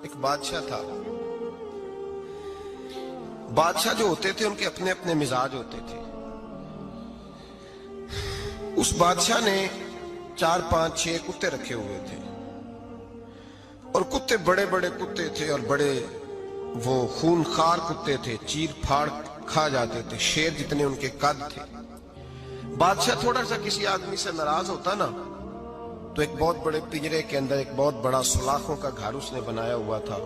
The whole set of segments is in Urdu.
ایک بادشاہ تھا. بادشاہ جو ہوتے تھے ان کے اپنے اپنے مزاج ہوتے تھے. اس بادشاہ نے 4 5 6 کتے رکھے ہوئے تھے اور کتے بڑے بڑے کتے تھے اور بڑے وہ خونخوار کتے تھے, چیر پھاڑ کھا جاتے تھے, شیر جتنے ان کے قد تھے. بادشاہ تھوڑا سا کسی آدمی سے ناراض ہوتا نا تو ایک بہت بڑے پنجرے کے اندر ایک بہت بڑا سلاخوں کا گھر اس نے بنایا ہوا تھا,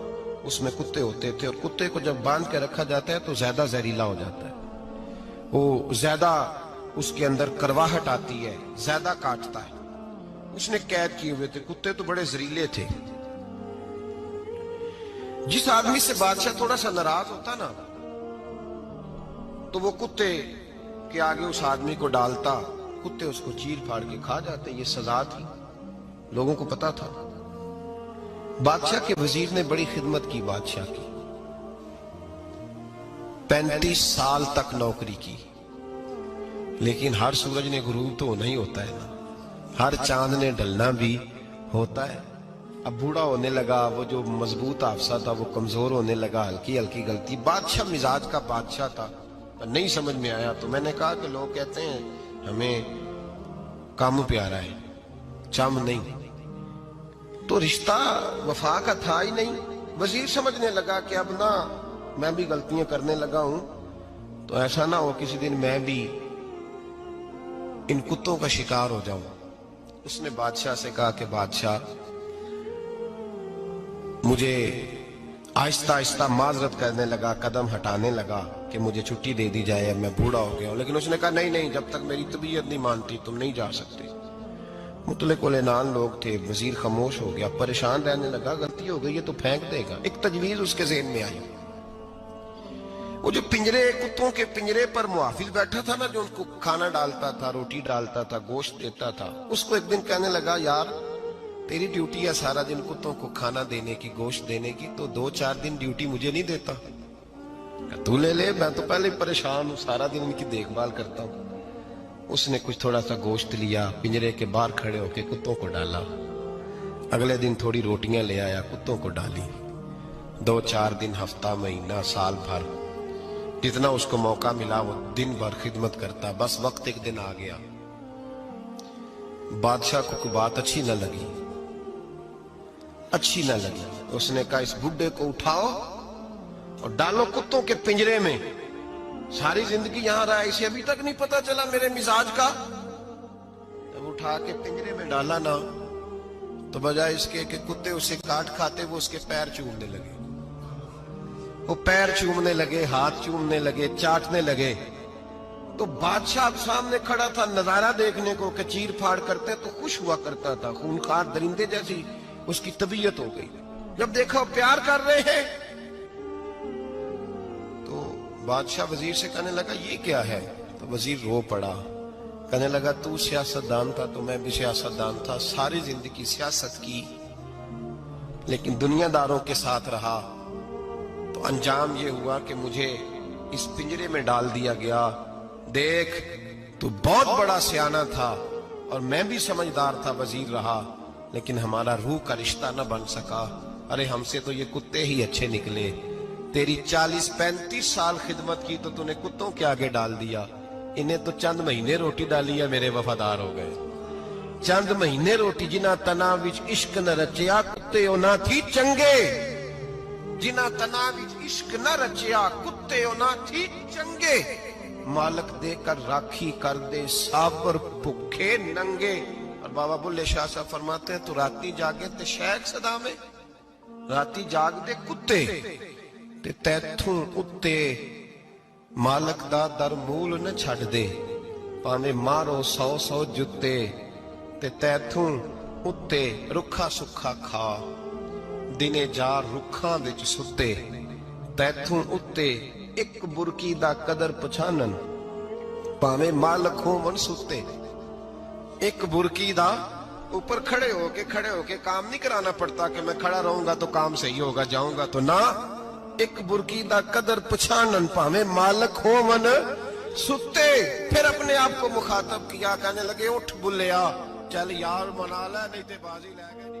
اس میں کتے ہوتے تھے اور کتے کو جب باندھ کے رکھا جاتا ہے تو زیادہ زہریلا ہو جاتا ہے, وہ زیادہ اس کے اندر کرواہٹ آتی ہے, زیادہ کاٹتا ہے. اس نے قید کیے ہوئے تھے. کتے تو بڑے زہریلے تھے. جس آدمی سے بادشاہ تھوڑا سا ناراض ہوتا نا تو وہ کتے کے آگے اس آدمی کو ڈالتا, کتے اس کو چیر پھاڑ کے کھا جاتے. یہ سزا تھی, لوگوں کو پتا تھا. بادشاہ کے وزیر نے بڑی خدمت کی بادشاہ کی, 35 سال تک نوکری کی. لیکن ہر سورج نے غروب تو ہونا ہی ہوتا ہے نا, ہر چاند نے ڈھلنا بھی ہوتا ہے. اب بوڑھا ہونے لگا, وہ جو مضبوط حافظہ تھا وہ کمزور ہونے لگا, ہلکی ہلکی غلطی. بادشاہ مزاج کا بادشاہ تھا, نہیں سمجھ میں آیا تو میں نے کہا کہ لوگ کہتے ہیں ہمیں کام پیارا ہے, چم نہیں. تو رشتہ وفا کا تھا ہی نہیں. وزیر سمجھنے لگا کہ اب نہ میں بھی غلطیاں کرنے لگا ہوں تو ایسا نہ ہو کسی دن میں بھی ان کتوں کا شکار ہو جاؤں. اس نے بادشاہ سے کہا کہ بادشاہ مجھے آہستہ آہستہ معذرت کرنے لگا, قدم ہٹانے لگا کہ مجھے چھٹی دے دی جائے, اب میں بوڑھا ہو گیا ہوں. لیکن اس نے کہا نہیں نہیں, جب تک میری طبیعت نہیں مانتی تم نہیں جا سکتے. مطلق العنان لوگ تھے. وزیر خاموش ہو گیا, پریشان رہنے لگا, غلطی ہو گئی ہے تو پھینک دے گا. ایک تجویز اس کے ذہن میں آئی. وہ جو پنجرے, کتوں کے پنجرے پر محافظ بیٹھا تھا نا, جو ان کو کھانا ڈالتا تھا, روٹی ڈالتا تھا, گوشت دیتا تھا, اس کو ایک دن کہنے لگا یار تیری ڈیوٹی ہے سارا دن کتوں کو کھانا دینے کی, گوشت دینے کی, تو 2 4 دن ڈیوٹی مجھے نہیں دیتا؟ تو لے لے, میں تو پہلے پریشان ہوں, سارا دن ان کی دیکھ بھال کرتا ہوں. اس نے کچھ تھوڑا سا گوشت لیا, پنجرے کے باہر کھڑے ہو کے کتوں کو ڈالا. اگلے دن تھوڑی روٹیاں لے آیا, کتوں کو ڈالی. 2 4 دن, ہفتہ, مہینہ, سال بھر, جتنا اس کو موقع ملا وہ دن بھر خدمت کرتا. بس وقت ایک دن آ گیا, بادشاہ کو کوئی بات اچھی نہ لگی. اس نے کہا اس بڈھے کو اٹھاؤ اور ڈالو کتوں کے پنجرے میں. ساری زندگی یہاں رہا, اسے ابھی تک نہیں پتا چلا میرے مزاج کا. جب اٹھا کے پنجرے میں ڈالا نا تو بجائے اس کے کہ کتے اسے کاٹ کھاتے, وہ اس کے پیر چومنے لگے. وہ پیر چومنے لگے, ہاتھ چومنے لگے, چاٹنے لگے. تو بادشاہ اب سامنے کھڑا تھا نظارہ دیکھنے کو کہ چیر پھاڑ کرتے تو خوش ہوا کرتا تھا, خونخوار درندے جیسی اس کی طبیعت ہو گئی. جب دیکھا پیار کر رہے ہیں تو بادشاہ وزیر سے کہنے لگا یہ کیا ہے؟ تو وزیر رو پڑا, کہنے لگا تو سیاستدان تھا تو میں بھی سیاستدان تھا, ساری زندگی سیاست کی لیکن دنیا داروں کے ساتھ رہا, تو انجام یہ ہوا کہ مجھے اس پنجرے میں ڈال دیا گیا. دیکھ تو بہت بڑا سیانہ تھا اور میں بھی سمجھدار تھا, وزیر رہا, لیکن ہمارا روح کا رشتہ نہ بن سکا. ارے ہم سے تو یہ کتے ہی اچھے نکلے. تیری 40 35 سال خدمت کی تو تو نے کتوں کے آگے ڈال دیا. انہیں تو چند مہینے روٹی ڈالی ہے, میرے وفادار ہو گئے. چند مہینے روٹی, جنہ تنا وچ عشق نہ رچیا کتے او نہ تھی چنگے. جنہ تنا وچ عشق نہ رچیا کتے او نہ تھی چنگے. مالک دے کر راکھی کر دے سابر بھکھے ننگے. اور بابا بلے شاہ صاحب فرماتے ہیں تو راتی جاگے تے شیخ صدا میں, راتی جاگ دے کتے تے تیتھوں اتے مالک دا در مول نہ چھڑ دے. پاویں مارو 100 جتے تے تیتھوں اتے رکھا سکھا کھا. دنے جار رکھاں وچ ستے تیتھوں اتے ایک برکی دا قدر پچھانن. پاویں مالک ہون ستے, ایک برکی دا اوپر کھڑے ہو کے کام نہیں کرانا پڑتا کہ میں کھڑا رہوں گا تو کام صحیح ہوگا, جاؤں گا تو نہ. ایک برکی دا قدر پچھانن پاویں مالک ہون ستے. پھر اپنے آپ کو مخاطب کیا, کہنے لگے اٹھ بلیا, چل یار منا لے نہیں تے بازی لے گئے.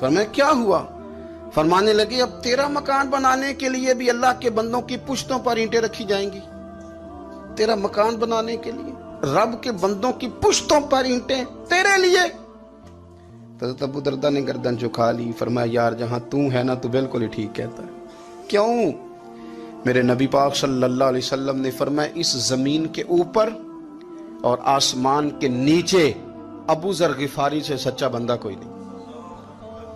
فرمایا کیا ہوا؟ فرمانے لگے اب تیرا مکان بنانے کے لیے بھی اللہ کے بندوں کی پشتوں پر اینٹیں رکھی جائیں گی. تیرا مکان بنانے کے لیے رب کے بندوں کی پشتوں پر اینٹیں تیرے لیے. حضرت ابو دردہ نے گردن جھکا لی. فرمایا یار جہاں تو ہے نا تو بالکل ہی ٹھیک کہتا ہے. کیوں؟ میرے نبی پاک صلی اللہ علیہ وسلم نے فرمایا اس زمین کے اوپر اور آسمان کے نیچے ابو ذر غفاری سے سچا بندہ کوئی نہیں,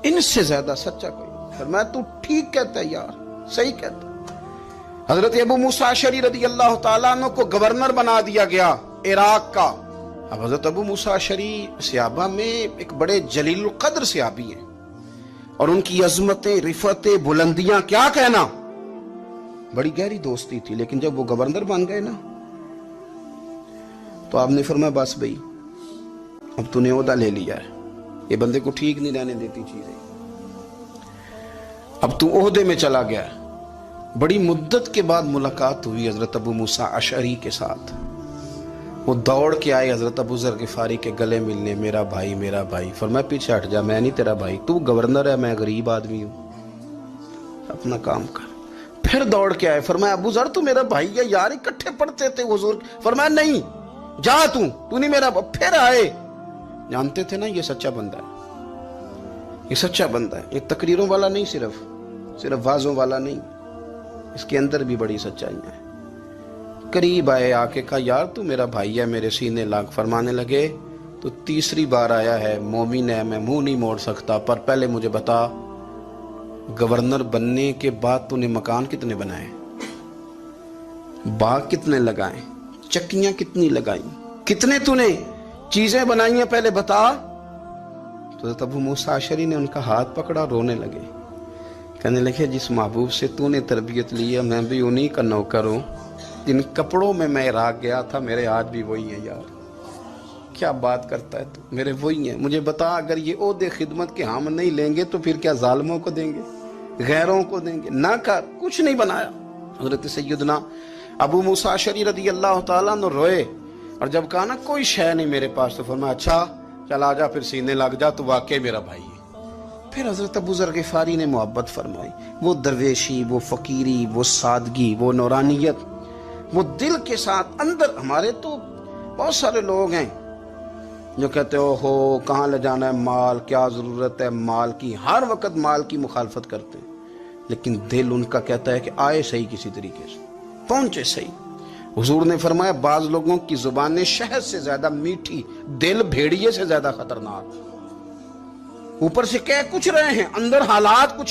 ان سے زیادہ سچا کوئی نہیں. فرمایا تو ٹھیک کہتا ہے یار, صحیح کہتا ہے. حضرت ابو موسیٰ اشعری رضی اللہ تعالیٰ عنہ کو گورنر بنا دیا گیا عراق کا. اب حضرت ابو موسیٰ اشعری صحابہ میں ایک بڑے جلیل القدر صحابی ہیں, اور ان کی عظمتیں, رفتیں, بلندیاں کیا کہنا, بڑی گہری دوستی تھی. لیکن جب وہ گورنر بن گئے نا تو آپ نے فرمایا بس بھئی اب تو نے عہدہ لے لیا ہے, یہ بندے کو ٹھیک نہیں رہنے دیتی چیزیں, اب تو عہدے میں چلا گیا. بڑی مدت کے بعد ملاقات ہوئی حضرت ابو موسیٰ اشعری کے ساتھ. وہ دوڑ کے آئے حضرت ابو ذر غفاری کے گلے ملنے, میرا بھائی میرا بھائی. فرمایا پیچھے ہٹ جا, میں نہیں تیرا بھائی, تو گورنر ہے, میں غریب آدمی ہوں, اپنا کام کر. پھر دوڑ کے آئے. فرمایا ابو ذر تو میرا بھائی ہے یار, اکٹھے پڑھتے تھے حضور. فرمایا نہیں جا, تو نہیں میرا. پھر آئے. جانتے تھے نا یہ سچا بندہ ہے, یہ سچا بندہ ہے, یہ تقریروں والا نہیں, صرف وعظوں والا نہیں, اس کے اندر بھی بڑی سچائی ہے. قریب آئے, آ کے کہا یار تو میرا بھائی ہے, میرے سینے لاگ. فرمانے لگے تو تیسری بار آیا ہے, مومن ہے, میں منہ نہیں موڑ سکتا, پر پہلے مجھے بتا گورنر بننے کے بعد تو نے مکان کتنے بنائے, باغ کتنے لگائے, چکیاں کتنی لگائیں, کتنے تو نے چیزیں بنائی ہیں, پہلے بتا. تو حضرت ابو موسیٰ اشعری نے ان کا ہاتھ پکڑا, رونے لگے. کہنے لگے جس محبوب سے تو نے تربیت لی ہے میں بھی انہی کا نوکر ہوں, جن کپڑوں میں میں عراق گیا تھا میرے ہاتھ بھی وہی ہیں. یار کیا بات کرتا ہے تو, میرے وہی ہیں. مجھے بتا اگر یہ عہدے خدمت کے ہم نہیں لیں گے تو پھر کیا ظالموں کو دیں گے, غیروں کو دیں گے؟ نہ کر, کچھ نہیں بنایا. حضرت سیدنا ابو موسیٰ اشعری رضی اللہ تعالیٰ عنہ روئے, اور جب کہا نا کوئی شے نہیں میرے پاس, تو فرمایا اچھا چل آ جا, پھر سینے لگ جا, تو واقعی میرا بھائی ہے. پھر حضرت ابو ذر غفاری نے محبت فرمائی. وہ درویشی, وہ فقیری, وہ سادگی, وہ نورانیت, وہ دل کے ساتھ اندر. ہمارے تو بہت سارے لوگ ہیں جو کہتے ہو کہاں لے جانا ہے مال, کیا ضرورت ہے مال کی, ہر وقت مال کی مخالفت کرتے ہیں, لیکن دل ان کا کہتا ہے کہ آئے صحیح, کسی طریقے سے پہنچے صحیح. حضور نے فرمایا بعض لوگوں کی زبانیں شہد سے زیادہ میٹھی, دل بھیڑیے سے زیادہ خطرناک. اوپر سے کہہ کچھ رہے ہیں, اندر حالات کچھ